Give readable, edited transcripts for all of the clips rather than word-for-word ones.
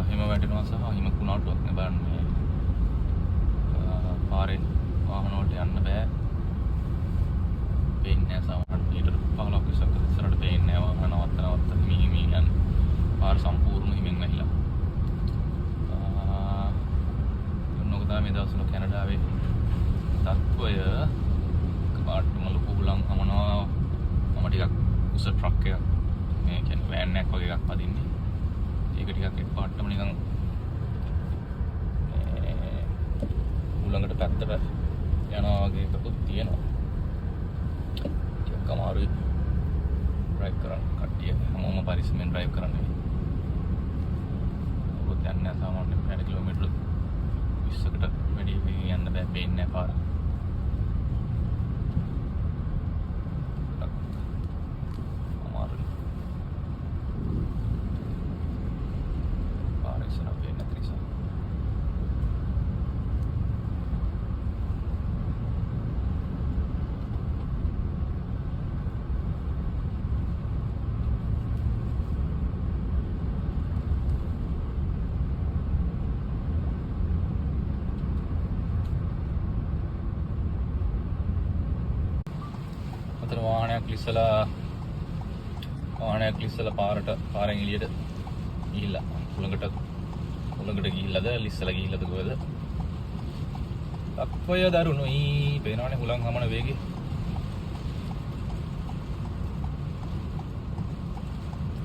හිම වැටෙනවා සහ හිම කුණාටුවක් නේ බලන්න මේ පාරේ වාහන වලට යන්න බෑ. පේන්නේ නැහැ සමහරවිට මීටර 15ක් 20ක් ඉස්සරහට පේන්නේ නැහැ වාහන නවත්ත හිමින් යන්නේ. පාර සම්පූර්ණ හිමින් වැහිලා. මොනක තමයි මේ දවස්වල කැනඩාවේ තත්ත්වය කපාටම ලොකු හුලං හමනවා. මම ටිකක් උස ට්‍රක් එකක් මේ කියන්නේ වෑන් එකක් වගේ එකක් පදින්නේ. ඒක ටිකක් එකපාරටම නිකන් උලඟට පැත්තට යනවා වගේ එකකුත් තියෙනවා. ටිකක් අමාරුයි ඩ්‍රයිව් කරන්න. කට්ටිය හැමෝම පරිස්සමෙන් ඩ්‍රයිව් කරන්නේ. ඔබත් යන්නේ සාමාන්‍යයෙන් 50 කිලෝමීටර 20කට වැඩි වෙමින් යන්න බෑ. පේන්නේ නැහැ පාර. අමාරුයි. පාර ඉස්සරහ පේන්නේ නැති නිසා. වාහනයක් ලිස්සලා පාරෙන් එළියට ගිහිල්ලා උලඟට ගිහිල්ලාද ලිස්සලා ගිහිල්ලාද කොහෙද? අක්වය දරුණුයි පේනවනේ හුලං හමන වේගෙ.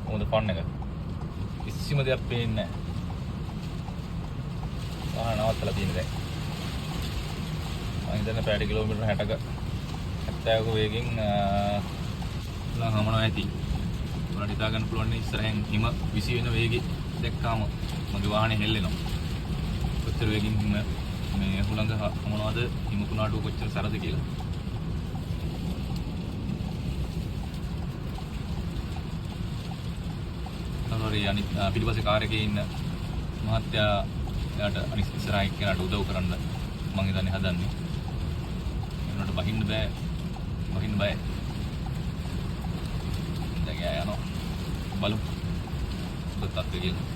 මොකද ෆන් එක කිසිම දෙයක් පේන්නේ නැහැ. වාහන නවත්තලා තියෙන දැන්. මම හිතන්නේ පැය කිලෝමීටර 60ක 70ක වේගෙන් හුලං හමනවා ඇති. ඔයාලට හිතා ගන්න පුළුවන් නේ ඉස්සරහෙන් හිම විසි වෙන වේගෙ දැක්කාම මගේ වාහනේ හෙල්ලෙනවා. කොච්චර වේගින් මේ හුලඟ හමනවාද හිම කුණාටුව කොච්චර සරද කියලා. තවරි අනිත් පිටිපස්සේ කාර් එකේ ඉන්න මහත්තයා එයාට අනිත් ඉස්සරහින් කෙනාට උදව් කරන්න මම හිතන්නේ හදන්නේ. ඒනට බහින්න බෑ. දැන් යනවා බලමු. තත්ත්වය කියලා.